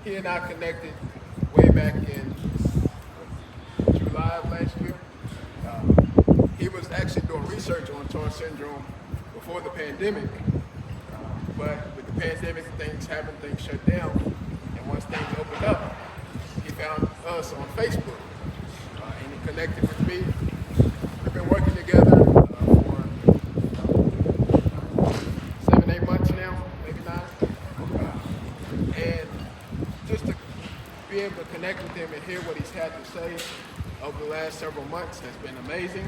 he and I connected way back in July of last year. He was actually doing research on TAR syndrome before the pandemic. But with the pandemic, things shut down. And once things opened up, he found us on Facebook. And he connected with me. We've been working together for 7, 8 months now, maybe 9. And just to be able to connect with him and hear what he's had to say over the last several months has been amazing.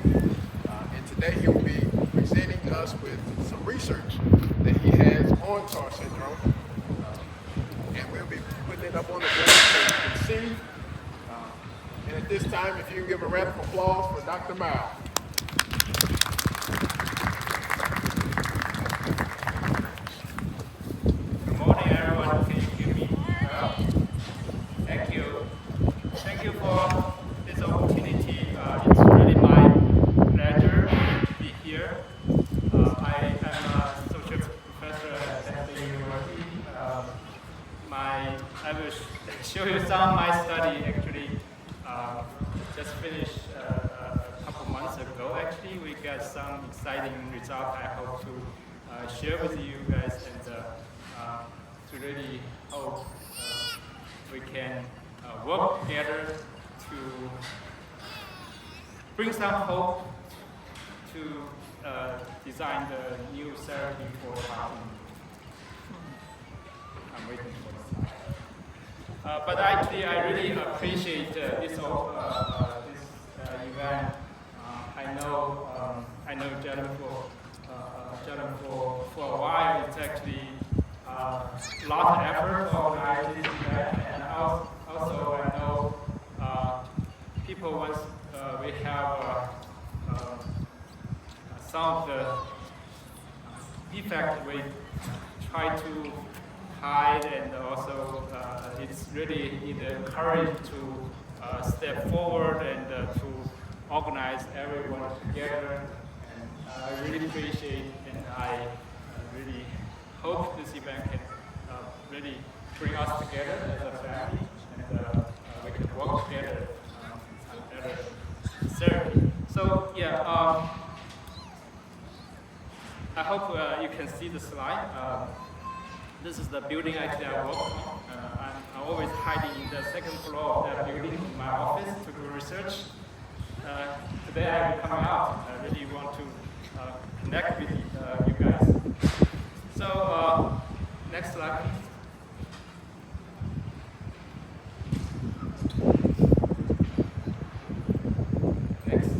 And today he will be presenting us with some research that he has on TAR syndrome. And we'll be putting it up on the board so you can see. And at this time, if you can give a round of applause for Dr. Mao. Good morning, everyone. Can you hear me? Thank you. Thank you for this opportunity. It's really my pleasure to be here. I am a associate professor at the university. I will show you some of my study. Actually, just finished a couple months ago. Actually, we got some exciting results. I hope to share with you guys and to really hope we can work together to bring some hope to design the new therapy for Parkinson's. I'm waiting for the slide. But actually, I really appreciate this event. I know Jalen for a while. It's actually a lot of effort to organize this event, and also I know people once we have some of the defects we try to hide, and also it's really need the courage to step forward and to organize everyone together. And I really appreciate, and I really hope this event can really bring us together as a family, and we can work together on better therapy. So yeah, I hope you can see the slide. This is the building actually I work on. I'm always hiding in the second floor of that building in my office to do research. Today I'm coming out. I really want to connect with you guys. So next slide, please. Next.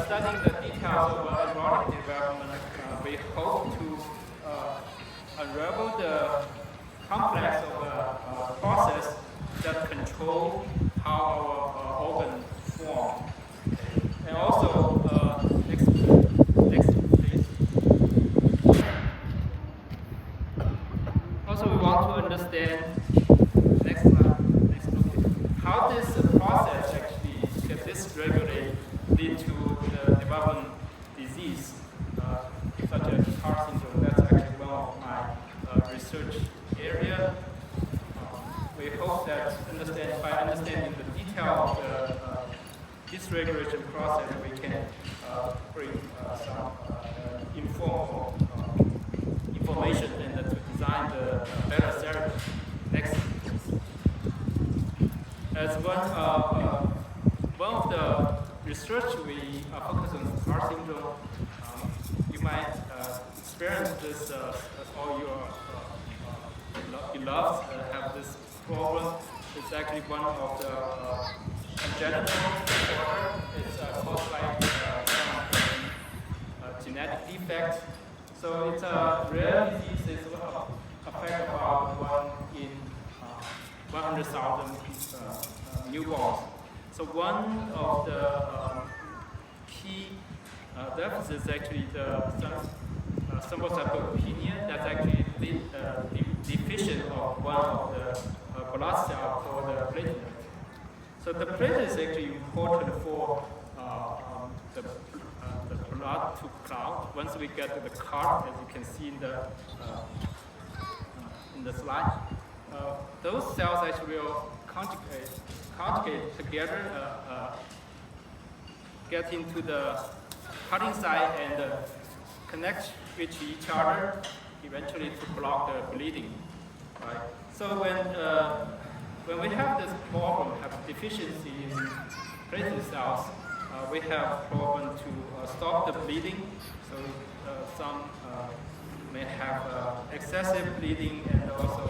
Studying the details of embryonic development, we hope to unravel the complex of process that control how our organ form. And also, next please. Also, we want to understand, next slide, how this process actually can dysregulate lead to the development disease, such as TAR syndrome. That's actually one of my research area. We hope that by understanding the detail of the dysregulation process, we can bring some information and to design the better therapy. Next. As one of the research we focus on TAR syndrome. You might experience this as all your beloveds have this problem. It's actually one of the congenital disorder. It's caused by genetic defect. So it's a rare disease. It affects about 1 in 100,000 newborns. So one of the key deficits actually thrombocytopenia that's actually deficient of one of the blood cells called the platelet. So the platelet is actually important for the blood to clot. Once we get to the clot, as you can see in the slide, those cells actually will conjugate together, get into the cutting site and connect with each other, eventually to block the bleeding. Right? So when we have this problem, have deficiency in platelet cells, we have problem to stop the bleeding. So some may have excessive bleeding and also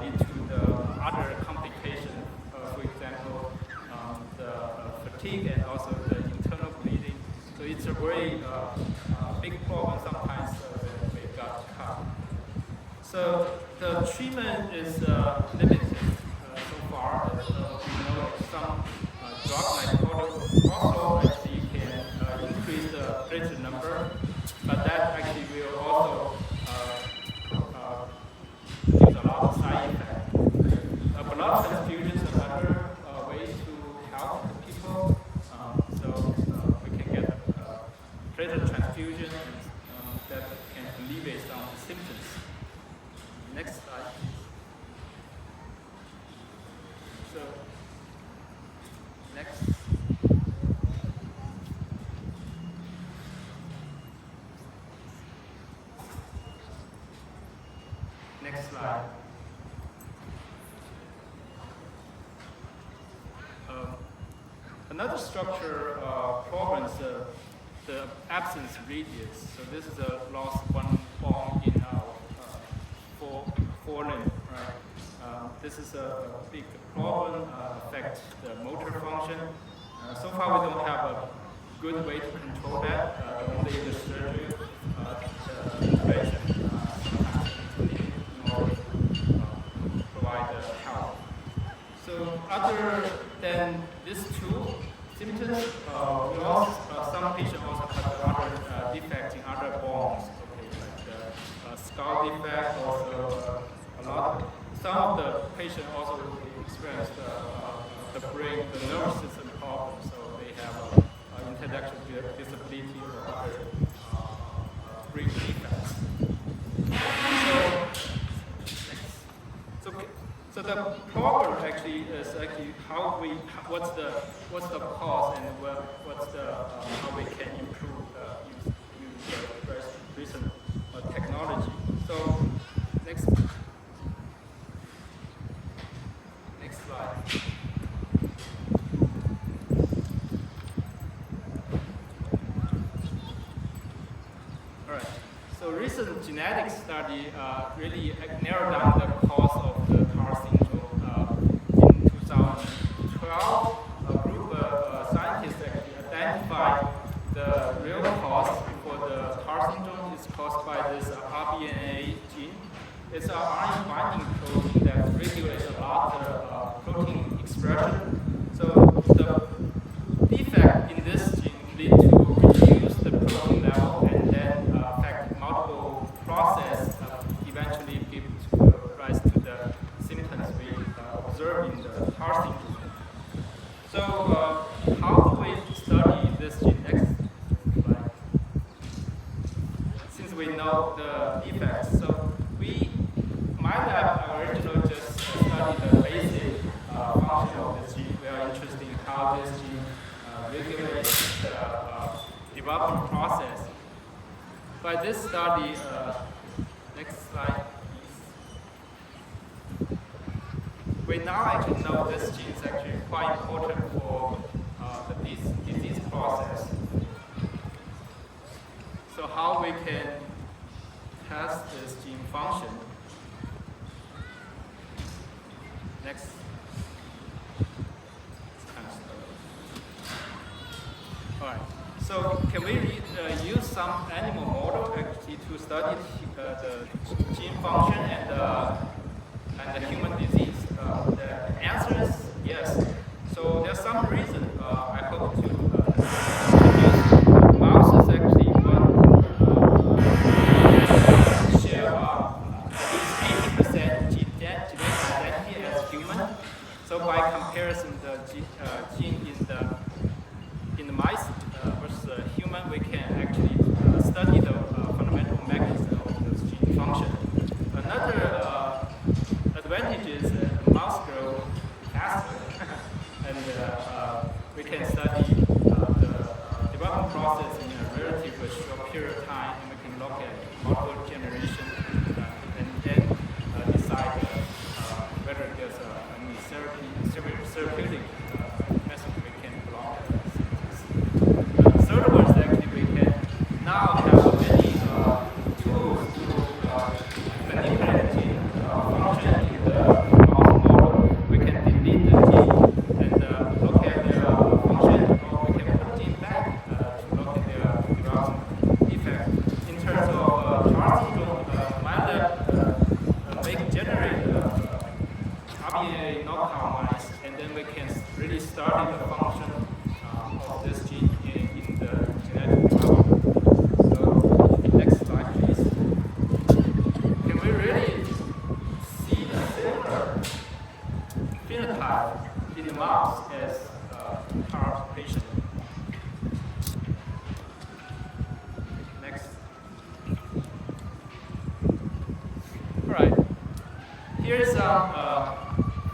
lead to the other complications. For example, the fatigue and also the internal bleeding. So it's a very big problem sometimes when we got cut. So the treatment is limited so far. We know some drug like cortisol actually can increase the platelet number, but that actually will also give a lot of side effects. Blood transfusions are another way to help people. So we can get platelet transfusion that can alleviate some of the symptoms. Next slide. So next. Next slide. Another structure problem is the absence radius. So this is a lost one bone in our forelimb. Right? This is a big problem, affects the motor function. So far we don't have a good way to control that. Only the surgery, the intervention, in order to provide help. So other than these two symptoms, we also, some patients also have other defects in other bones, okay, like the skull defect, also some of the patients also experience the brain, the nervous system problem, so they have intellectual disability or other brain defects. So the problem actually is what's the cause and what's the how we can improve use the recent technology. So next slide. All right. So recent genetic study really narrowed down the cause of the TAR syndrome. In 2012, a group of scientists actually identified the real cause for the TAR syndrome is caused by this RBNA gene. It's an RNA binding protein that regulates a lot of protein expression. So the defect in this gene lead to reduce the protein level and then affect multiple process, eventually give rise to the symptoms we observe in the TAR syndrome. So how do we study this gene? Next slide. Since we know the effects, so my lab originally just studied the basic function of this gene. We are interested in how this gene regulates the development process. By this study, next slide, please. We now actually know this gene is actually quite important for the disease process. So how we can test this gene function? Next. All right. So can we use some animal model actually to study the gene function and the human disease? So by comparison, the gene in the mice versus the human, we can actually study the fundamental mechanism of those gene function. Another advantage is the mouse grow faster, and we can study the development process in a relatively short period of time, and we can look at multiple generations and then decide whether there's any therapeutic method we can block the third one is actually we can now have many tools to manipulate gene function in the mouse model. We can delete the gene and look at their function, or we can put the gene back to look at their development effect. In terms of Tourette syndrome, my lab generate RNA knockout mice, and then we can really study the function of this gene in the genetic development. So, next slide, please. Can we really see the similar phenotype in the mouse as our patient? Next. All right. Here's some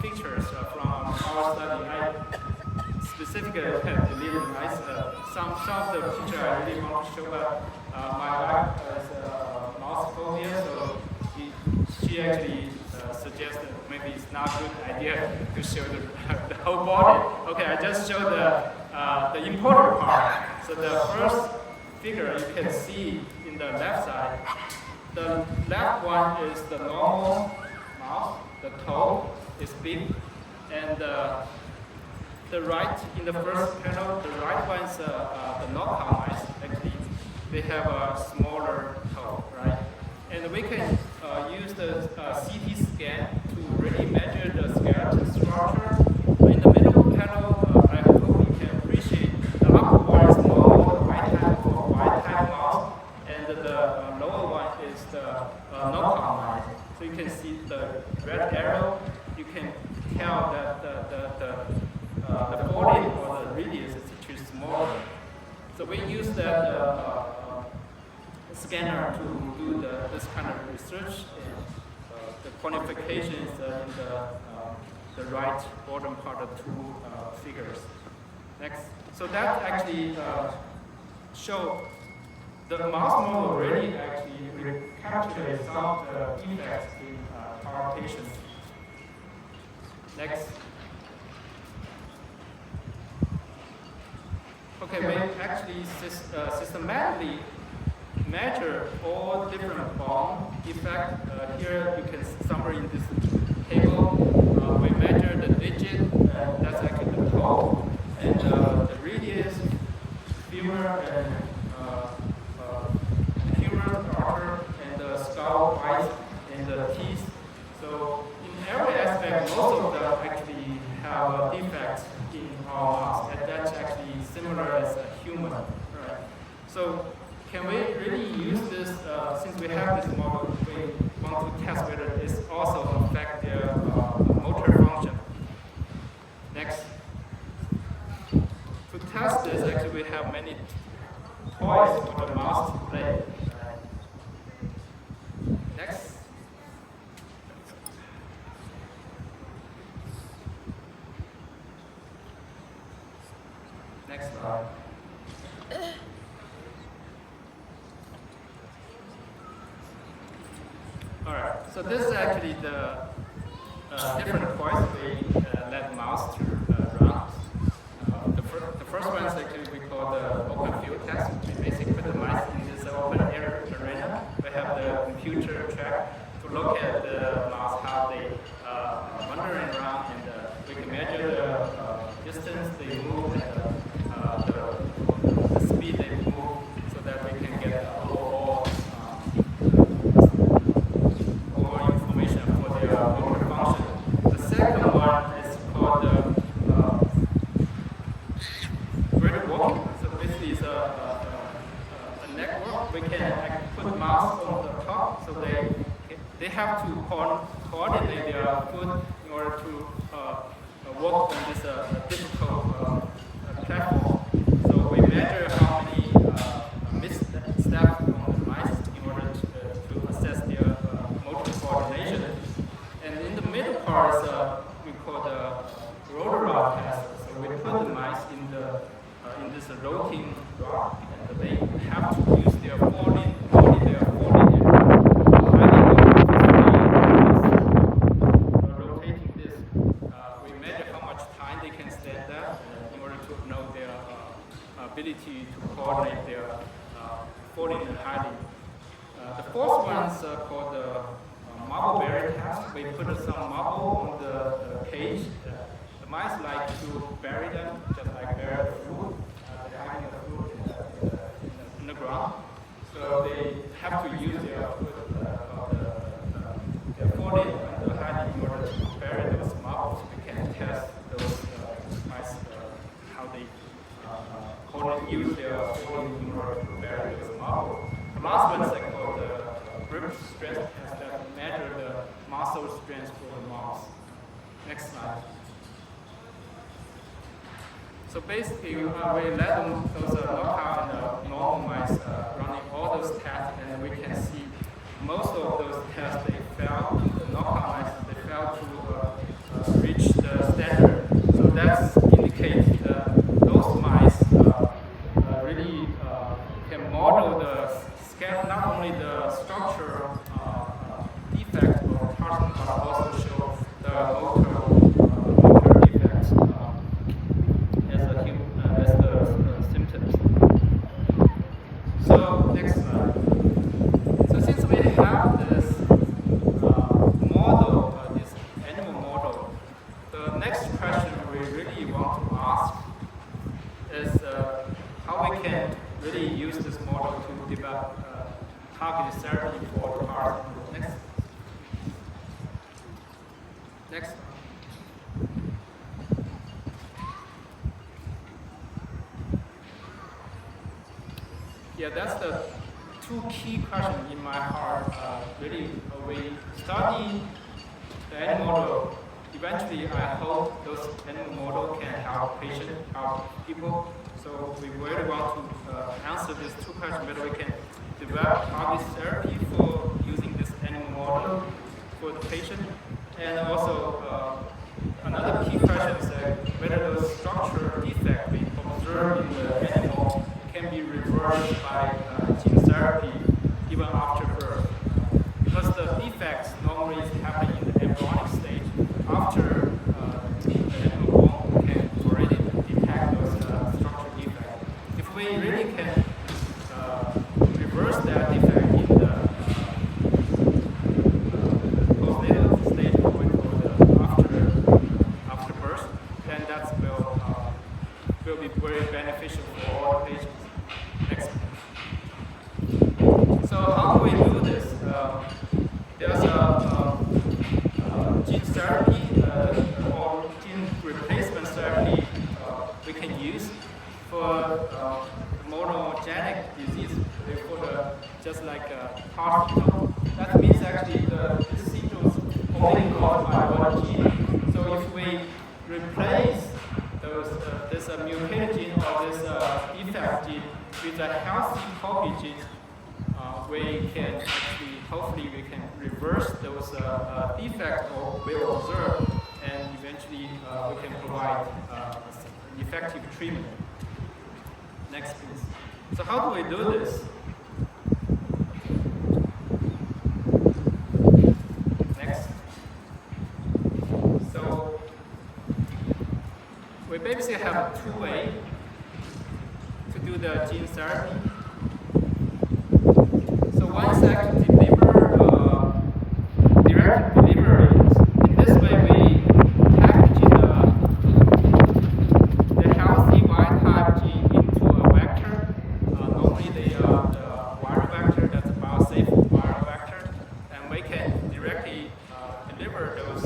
pictures from our study. I specifically have deleted mice. Some of the pictures I really want to show, but my wife has mouse phobia, so she actually suggested maybe it's not a good idea to show the whole body. Okay, I just show the important part. So the first figure you can see in the left side, the left one is the normal mouse, the toe is big, and the right, in the first panel, the right one is the knockout mice. Actually, they have a smaller toe, right? And we can use the CT scan to really measure the skeletal structure. In the middle panel, I hope you can appreciate the upper one is normal, the right type for white type mouse, and the lower one is the knockout mice. So you can see the red arrow. You can tell that the body or the radius is too small. So we use that scanner to do this kind of research. The quantifications in the right bottom part of two figures. Next. So that actually show the mouse model already actually captures some of the effects in our patients. Next. Okay, we actually systematically measure all different bone effects. Here you can summary in this table. We measure the digit, that's actually the toe, and the radius, femur, and humerus, artery, and the skull, white, and the teeth. So in every aspect, most of them actually have defects in our mouse, and that's actually similar as a human. Right? So can we really use this, since we have this model, we want to test whether this also affects their motor function. Next. To test this, actually we have many toys for the mouse to play. Next. Next slide. All right, so this is actually the different toys we let mouse to run. The first one is actually we call the open field test. We basically put the mice in this open air arena. We have the computer track to look at the mouse, how they wandering around, and we can measure the distance they move and the speed they move, so that we can get overall information for their motor function. The second one is called graded walking. So basically it's a network. We can put mouse on the top, so they have to coordinate their foot in order to work on this difficult platform. So we measure how many missteps on the mice in order to assess their motor coordination. And in the middle part is we call the rotor rod test. So we put the mice in this rotating rod, and they have to use their forwarding rotating this. We measure how much time they can stand there in order to know their ability to coordinate their falling and hiding. The fourth one is called the marble berry test. We put some marble on the cage. The mice like to bury them, just like bury the fruit. They're hiding the fruit in the ground. So they have to use their falling and the hiding in order to bury those marbles. We can test those mice how they use their falling in order to bury those marbles. The last one is called the grip strength test that measure the muscle strength for the mouse. Next slide. So basically, we let them those knockout and normal mice running all those tests, and we can see most of those tests they fail. The knockout mice they fail to reach the standard. So that indicates those mice really can model the scale, not only the structural defect of tartan, but also show the motor defects as the symptoms. So next slide. So since we have this model, this animal model, the next question we really want to ask is how we can really use this model to develop targeted therapy for tartan. Next. Yeah, that's the two key questions in my heart. Really, we study the animal model. Eventually, I hope those animal model can help patients, help people. So we really want to answer these two questions, whether we can develop targeted therapy for using this animal model for the patient. And also, another key question is whether those structural defects we observe in the animal can be reversed by gene therapy even after birth. Because the defects normally happen in the embryonic stage. After the animal bone can already detect those structural defects. If we really can reverse that defect in the postnatal stage, what we call the after birth, then that will be very beneficial for all patients. Next. So how do we do this? There's a gene therapy or gene replacement therapy we can use for monogenic disease. They call just like heart syndrome. That means actually the syndrome is only caused by one gene. So if we replace this mutated gene or this defect gene with a healthy copy gene, we can actually, hopefully we can reverse those defects or we observe, and eventually we can provide effective treatment. Next, please. So how do we do this? Next. So we basically have two ways to do the gene therapy. So one is actually direct delivery. In this way, we package the healthy wild type gene into a vector. Normally, they are the viral vector, that's a biosafe viral vector, and we can directly deliver those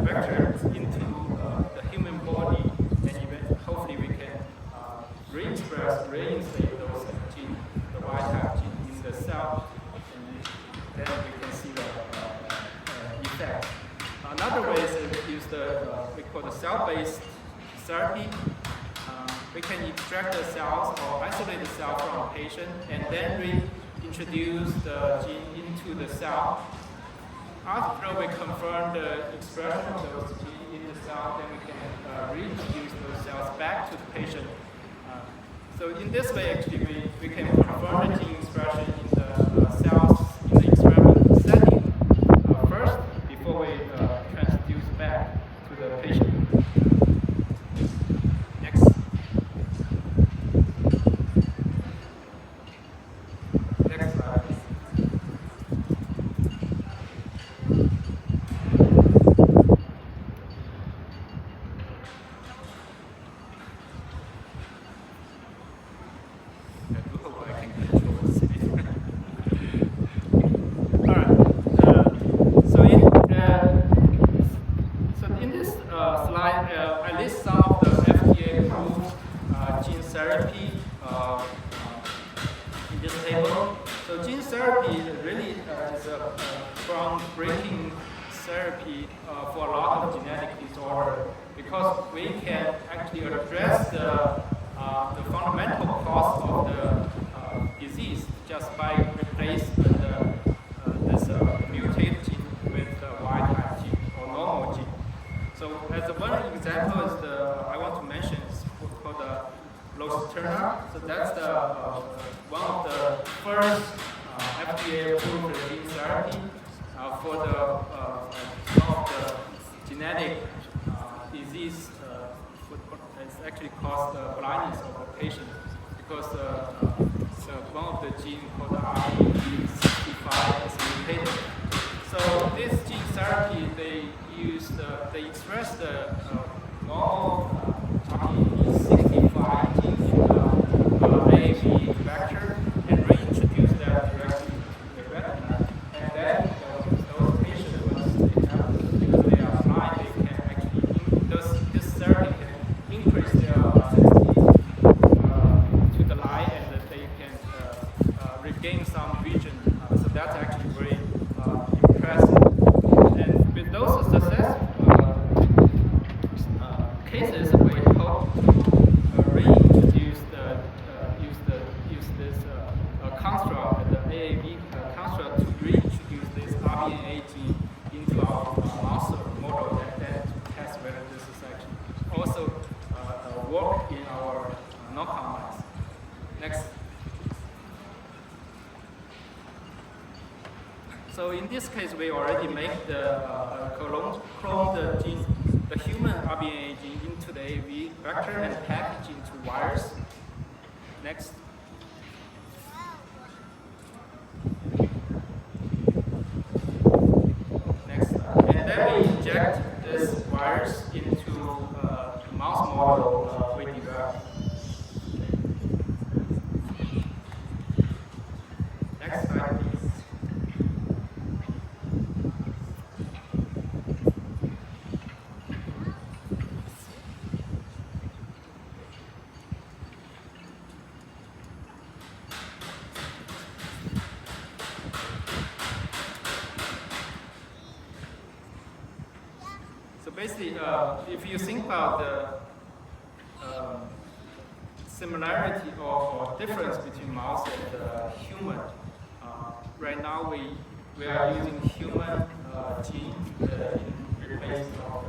vectors into the human body, and even hopefully we can reinstate those genes, the wild type gene in the cell, and then we can see the effect. Another way is to use the we call the cell-based therapy. We can extract the cells or isolate the cell from a patient and then reintroduce the gene into the cell. After we confirm the expression of those genes in the cell, then we can reintroduce those cells back to the patient. So in this way, actually, we can confirm the gene expression in the cells in the experiment setting first before we transduce back to the patient. Next. Next slide, please. I list some of the FDA-approved gene therapy in this table. So gene therapy really is a groundbreaking therapy for a lot of genetic disorder because we can actually address the fundamental cause of the disease just by replacing this mutated gene with the wild-type gene or normal gene. So as one example is I want to mention is called the Losturna. So that's one of the first FDA-approved gene therapy for one of the genetic disease. It's actually caused the blindness of the patient because one of the genes called the RBE65 is mutated. So this gene therapy, they express the normal RBE65 gene in the Elle-B vector and reintroduce that directly to the retina. And then those patients, because they are blind, they can actually, this therapy can increase their sensitivity to the light and that they can regain some vision. So that's actually very impressive. And with those successful cases, we hope to reintroduce use this construct, the AAV construct, to reintroduce this RBNA gene into our mouse model and then to test whether this is actually also work in our knockout mice. Next. So in this case, we already make the clone the gene, the human RBNA gene into the AAV vector and package into wires. Next. Next. And then we inject these wires into the mouse model we developed. Next slide, please. So basically, if you think about the similarity or difference between mouse and human, right now we are using human gene in place of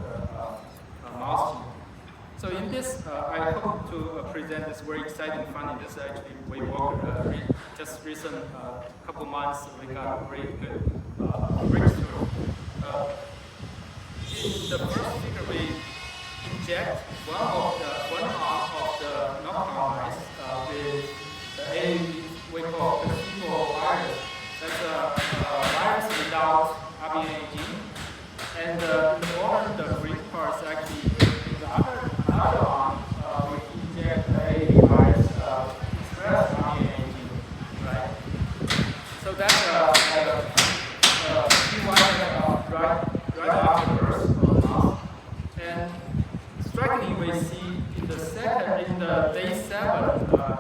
the mouse gene. So in this, I hope to present this very exciting finding. This actually we worked just recent couple months. We got a very good breakthrough. In the first figure, we inject one arm of the knockout mice with the AAV we call placebo virus. That's a virus without RBNA gene. And in the bottom, the green part is actually the other arm. We inject the AAV virus express RBNA gene, right? So that's right afterwards of the mouse. And strikingly, we see in the day 7,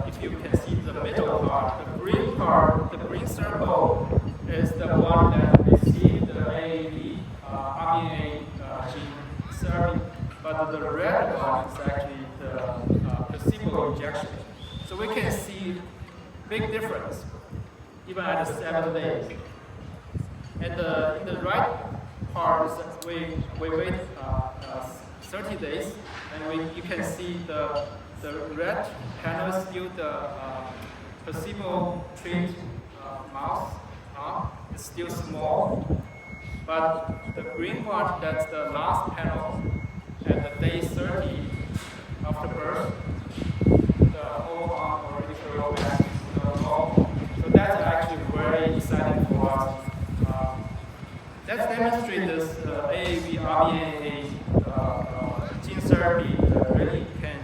if you can see the middle part, the green circle is the one that received the AAV RBNA the red one is actually the placebo injection. So we can see big difference even at the 7 days. And in the right part, we wait 30 days, and you can see the red panel is still the placebo-treated mouse arm. It's still small, but the green one, that's the last panel at the day 30 after birth. The whole arm already grow back to normal. So that's actually very exciting for us. Let's demonstrate this AAV RBNA gene therapy really can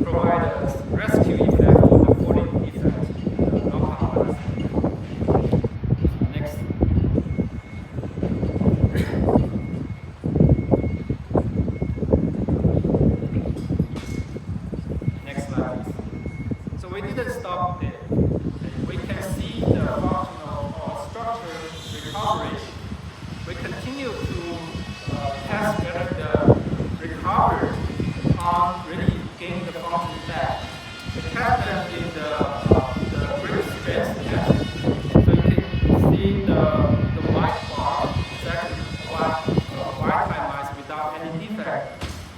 provide a rescue effect for the falling effect, knockout. Next. Next slide, please. So we didn't stop there. We can see the functional or structural recovery. We continue to test whether the recovery arm really gain the function back. We test them in the grip stress test. So you can see the white bar is actually wild type mice without any defect.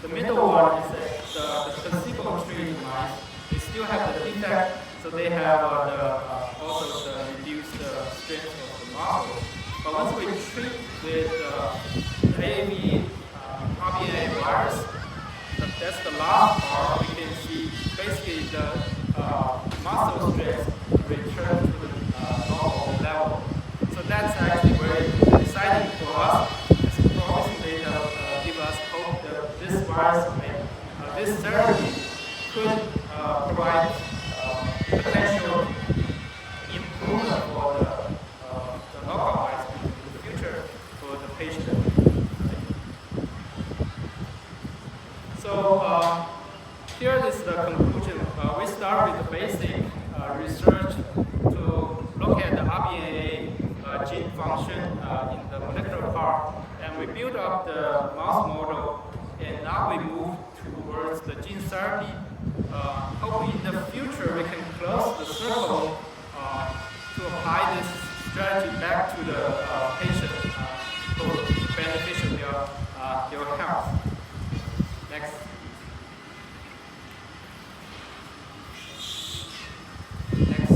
The middle one is the placebo-treated mice. They still have the defect, so they have also the reduced strength of the muscle. But once we treat with the AAV RBNA virus, that's the last part, we can see basically the muscle strength return to the normal level. So that's actually very exciting for us. It's promising data give us hope that this virus, this therapy could provide potential improvement for the knockout mice in the future for the patient. So here is the conclusion. We start with the basic research to look at the RBNA gene function in the molecular part, and we build up the mouse model, and now we move towards the gene therapy. Hopefully in the future we can close the circle to apply this strategy back to the patient for beneficial their health. Next. Next.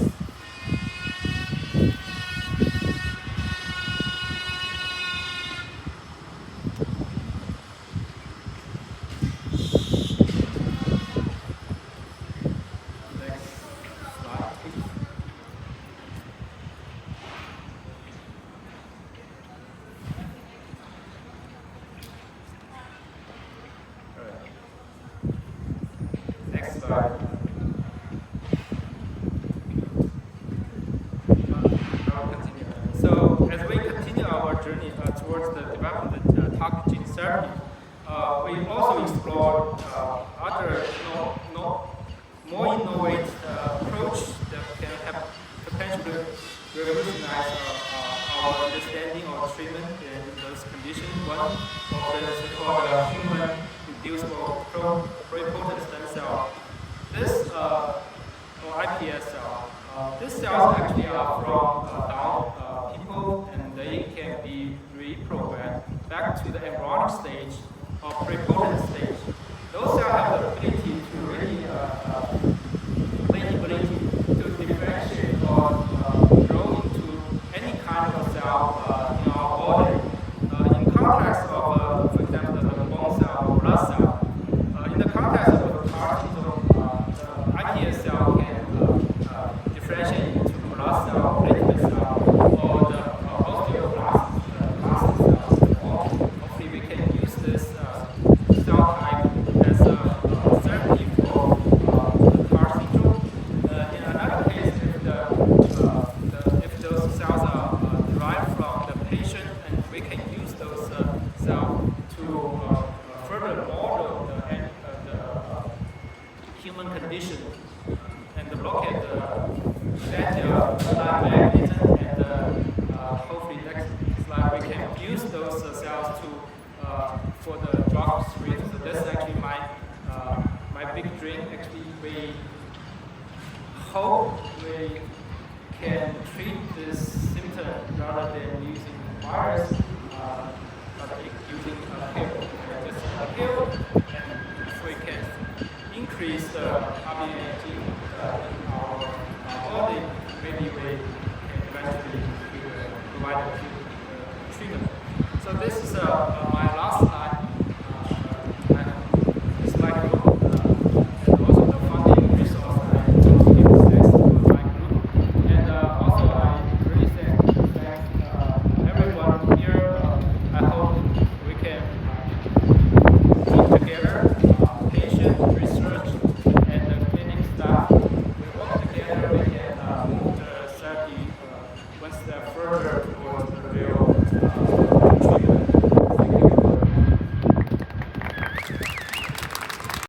Next slide. So as we continue our journey towards the development of target gene therapy, we also explored other more innovative approach that can have potentially revolutionize our understanding of treatment in those conditions. One of them is called human inducible pluripotent stem cell. This or iPS cell. These cells actually are from down people, and they can be reprogrammed back to the embryonic stage or pluripotent stage. Those cells have the ability to really differentiate or grow into any kind of cell in our body. In context of, for example, the bone cell or blood cell, in the context of the CAR T cell, the iPS cell can differentiate into blood cell, platelet cell, or the osteoblast cells. Hopefully, we can use this cell type as a therapy for the CAR T cell. In another case, if those cells are derived from the patient, and we can use those cells to further model the human condition and look at the cellular mechanism, and hopefully next slide we can use those cells to for the drug screen. So that's actually my big dream. Actually, we hope we can treat this symptom rather than using virus, but using a pill. Just a pill, and if we can increase the RBNAG in our body, maybe we can eventually provide a treatment. So this is my last